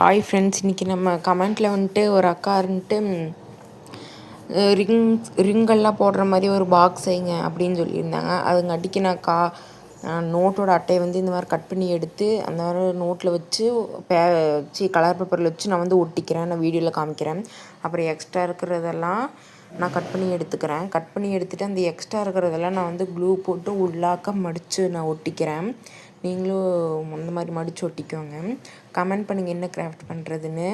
Hi friends, இன்றைக்கி நம்ம கமெண்ட்டில் வந்துட்டு ஒரு அக்கா இருந்துட்டு ரிங்கெல்லாம் போடுற மாதிரி ஒரு பாக்ஸ் செய்யுங்க அப்படின்னு சொல்லியிருந்தாங்க. அதுங்காட்டிக்கு நான் நோட்டோட அட்டையை வந்து இந்த மாதிரி கட் பண்ணி எடுத்து அந்த மாதிரி நோட்டில் வச்சு கலர் பேப்பரில் வச்சு நான் வந்து ஒட்டிக்கிறேன். நான் வீடியோவில் காமிக்கிறேன். அப்புறம் எக்ஸ்ட்ரா இருக்கிறதெல்லாம் நான் கட் பண்ணி எடுத்துக்கிறேன். கட் பண்ணி எடுத்துகிட்டு அந்த எக்ஸ்ட்ரா இருக்கிறதெல்லாம் நான் வந்து க்ளூ போட்டு உள்ளாக்க மடித்து நான் ஒட்டிக்கிறேன். நீங்களும் அந்த மாதிரி மடித்து ஒட்டிக்கோங்க. கமெண்ட் பண்ணுங்கள் என்ன கிராஃப்ட் பண்ணுறதுன்னு.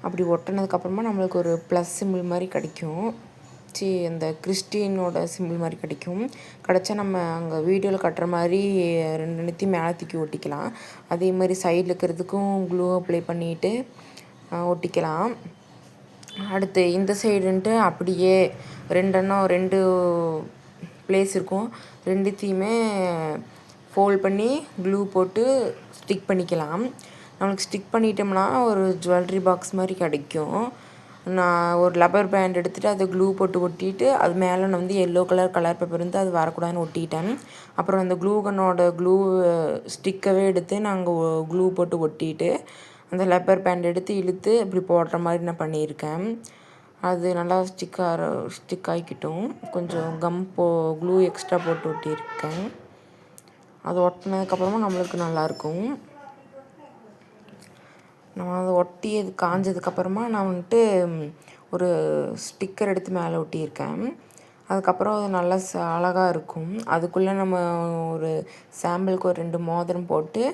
அப்படி ஒட்டினதுக்கப்புறமா நம்மளுக்கு ஒரு ப்ளஸ் சிம்பிள் மாதிரி கிடைக்கும். அந்த கிறிஸ்டினோட சிம்பிள் மாதிரி கிடைக்கும். கிடச்சா நம்ம அங்கே வீடியோவில் கட்டுற மாதிரி ரெண்டுத்தையும் மேலே தூக்கி ஒட்டிக்கலாம். அதே மாதிரி சைடில் இருக்கிறதுக்கும் க்ளூ அப்ளை பண்ணிவிட்டு ஒட்டிக்கலாம். அடுத்து இந்த சைடுன்ட்டு அப்படியே ரெண்டு பிளேஸ் இருக்கும். ரெண்டுத்தையுமே ஃபோல்ட் பண்ணி க்ளூ போட்டு ஸ்டிக் பண்ணிக்கலாம். நம்மளுக்கு ஸ்டிக் பண்ணிட்டோம்னா ஒரு ஜுவல்லரி பாக்ஸ் மாதிரி கிடைக்கும். நான் ஒரு லப்பர் பேண்ட் எடுத்துகிட்டு அதை க்ளூ போட்டு ஒட்டிட்டு அது மேலே நான் வந்து எல்லோ கலர் பேப்பர் வந்து அது வரக்கூடாதுன்னு ஒட்டிட்டேன். அப்புறம் அந்த க்ளூகனோட க்ளூ ஸ்டிக்கவே எடுத்து நாங்கள் க்ளூ போட்டு ஒட்டிட்டு அந்த லப்பர் பேண்ட் எடுத்து இழுத்து இப்படி போடுற மாதிரி நான் பண்ணியிருக்கேன். அது நல்லா ஸ்டிக் ஆகிக்கிட்டும். கொஞ்சம் க்ளூ எக்ஸ்ட்ரா போட்டு ஒட்டியிருக்கேன். அது ஒட்டினதுக்கப்புறமா நம்மளுக்கு நல்லாயிருக்கும். நம்ம அதை ஒட்டி அது காஞ்சதுக்கப்புறமா நான் வந்துட்டு ஒரு ஸ்டிக்கர் எடுத்து மேலே ஒட்டியிருக்கேன். அதுக்கப்புறம் அது நல்லா அழகாக இருக்கும். அதுக்குள்ளே நம்ம ஒரு சாம்பிளுக்கு ஒரு 2 மோதிரம் போட்டு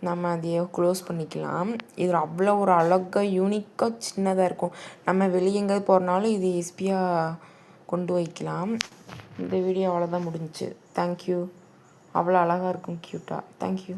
நம்ம அதையே க்ளோஸ் பண்ணிக்கலாம். இது அவ்வளோ ஒரு அழகாக யூனிக்காக சின்னதாக இருக்கும். நம்ம வெளியே எங்கேயாவது போகிறனாலும் இது ஈஸியாக கொண்டு வைக்கலாம். இந்த வீடியோ அவ்வளோதான் முடிஞ்சிச்சு. தேங்க்யூ. அவ்வளோ அழகாக இருக்கும், க்யூட்டாக. தேங்க்யூ.